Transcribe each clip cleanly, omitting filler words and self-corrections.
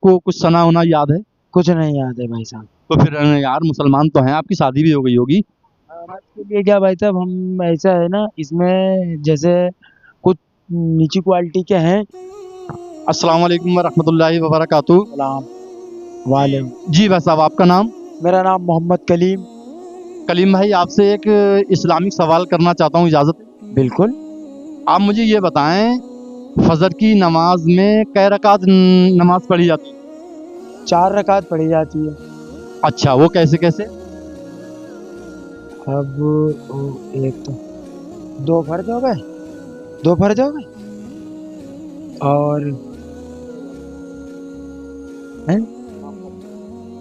आपको कुछ सना होना याद है? कुछ नहीं याद है भाई साहब। तो फिर यार मुसलमान तो हैं, आपकी शादी भी हो गई होगी। आवाज के लिए क्या भाई साहब, हम ऐसा है ना, इसमें जैसे कुछ नीची क्वालिटी के हैं। अस्सलाम वालेकुम वरहमतुल्लाहि वबरकातुहू। सलाम वाले। जी भाई साहब, आपका नाम? मेरा नाम मोहम्मद कलीम। कलीम भाई, आपसे एक इस्लामिक सवाल करना चाहता हूँ, इजाज़त? बिल्कुल। आप मुझे ये बताएं, फजर की नमाज में कै रकात नमाज पढ़ी जाती है? 4 रकात पढ़ी जाती है। अच्छा, वो कैसे कैसे? अब एक तो 2 फर्ज हो गए, 2 फर्ज हो गए और हैं?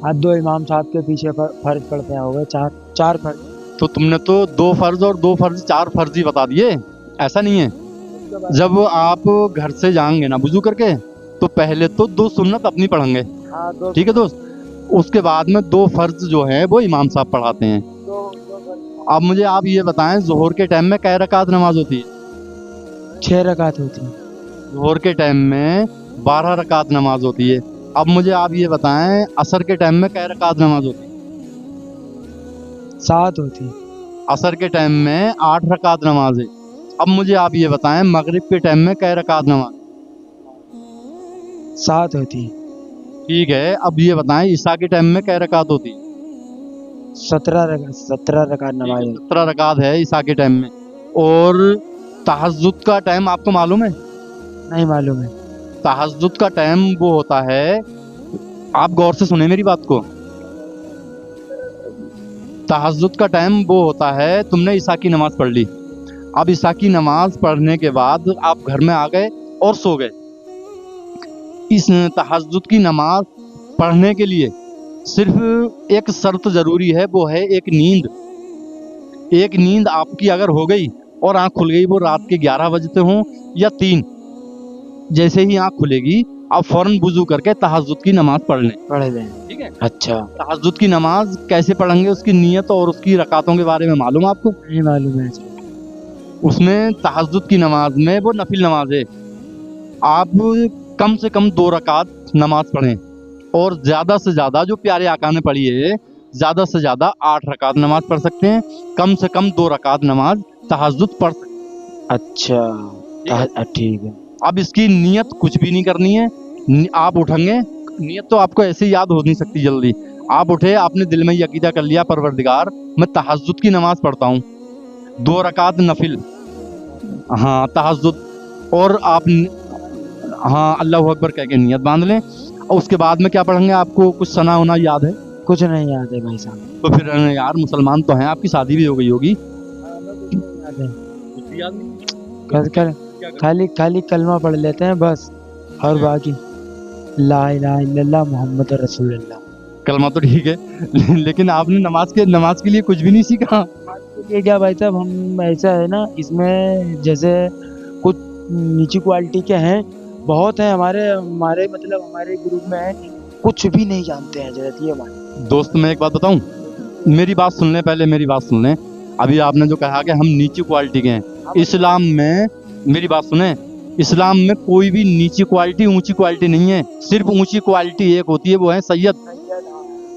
आज 2 इमाम साहब के पीछे फर्ज पढ़ते हो गए, 4 फर्ज। तो तुमने तो 2 फर्ज और 2 फर्ज 4 फर्ज ही बता दिए। ऐसा नहीं है। जब आप घर से जाएंगे ना वुजू करके, तो पहले तो 2 सुन्नत अपनी पढ़ेंगे, हाँ, 2 ठीक है दोस्त? उसके बाद में 2 फर्ज जो हैं वो इमाम साहब पढ़ाते हैं। अब मुझे आप ये बताएं, ज़ोहर के टाइम में कै रकात नमाज होती है? 6 रकात होती है। ज़ोहर के टाइम में 12 रकात नमाज होती है। अब मुझे आप ये बताएं, असर के टाइम में कै रकात नमाज होती है? 7 होती है। असर के टाइम में 8 रकात नमाज है। अब मुझे आप ये बताएं, मगरिब के टाइम में कै रकात नमाज? 7 होती है। ठीक है, अब ये बताएं, ईशा के टाइम में कै रकात होती है? 17 रकात नमाज है। 17 रकात है ईशा के टाइम में। और तहज्जुद का टाइम आपको मालूम है? नहीं मालूम है। तहज्जुद का टाइम वो होता है, आप गौर से सुने मेरी बात को। तहज्जुद का टाइम वो होता है, तुमने ईशा की नमाज पढ़ ली, अब ईशा की नमाज पढ़ने के बाद आप घर में आ गए और सो गए। इस तहज्जुद की नमाज पढ़ने के लिए सिर्फ एक शर्त जरूरी है, वो है एक नींद। एक नींद आपकी अगर हो गई और आंख खुल गई, वो रात के 11 बजते हों या 3, जैसे ही आंख खुलेगी आप फौरन वुजू करके तहज्जुद की नमाज पढ़ लें। पढ़ लें। ठीक है? अच्छा। तहज्जुद की नमाज कैसे पढ़ेंगे, उसकी नियत और उसकी रकातों के बारे में मालूम आपको? नहीं मालूम है। उसमें तहज्जुद की नमाज में वो नफिल नमाज है, आप कम से कम 2 रकात नमाज पढ़ें, और ज़्यादा से ज़्यादा जो प्यारे आका ने पढ़ी है, ज़्यादा से ज़्यादा 8 रकात नमाज पढ़ सकते हैं। कम से कम 2 रकात नमाज तहज्जुद पढ़ सकते हैं। अच्छा, ठीक है। अब इसकी नियत कुछ भी नहीं करनी है। आप उठेंगे, नियत तो आपको ऐसे याद हो नहीं सकती जल्दी। आप उठे, आपने दिल में ये अकीदा कर लिया, परवरदिगार मैं तहज्जुद की नमाज पढ़ता हूँ, 2 रकात नफिल, हाँ तहज्जुद, और आप हाँ अल्लाहु अकबर कह के नियत बांध लें। और उसके बाद में क्या पढ़ेंगे, आपको कुछ सना होना याद है? कुछ नहीं याद है भाई साहब। तो फिर यार मुसलमान तो हैं, आपकी शादी भी हो गई होगी। याद है। कुछ भी याद नहीं? खाली कलमा पढ़ लेते हैं बस, और बाकी ला इलाहा इल्लल्लाह मुहम्मद रसूलुल्लाह। कलमा तो ठीक है, लेकिन आपने नमाज के लिए कुछ भी नहीं सीखा। ये क्या भाई साहब, हम ऐसा है ना, इसमें जैसे कुछ नीची क्वालिटी के हैं, बहुत हैं हमारे मतलब हमारे ग्रुप में है, कुछ भी नहीं जानते हैं जरा ये बात। दोस्त मैं एक बात बताऊं, मेरी बात सुन लें, पहले मेरी बात सुन लें। अभी आपने जो कहा कि हम नीची क्वालिटी के हैं, इस्लाम में मेरी बात सुने, इस्लाम में कोई भी नीची क्वालिटी ऊंची क्वालिटी नहीं है, सिर्फ ऊंची क्वालिटी एक होती है, वो है सैयद।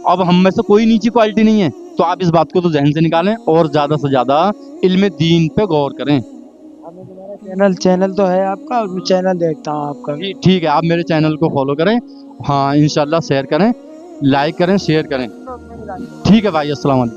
अब हम में से कोई नीची क्वालिटी नहीं है, तो आप इस बात को तो जहन से निकालें और ज़्यादा से ज़्यादा इल्म दीन पे गौर करें। चैनल तो है आपका, और मैं चैनल देखता हूँ आपका। ठीक है, आप मेरे चैनल को फॉलो करें, हाँ इंशाल्लाह शेयर करें, लाइक करें, शेयर करें। ठीक है भाई, अस्सलाम वालेकुम।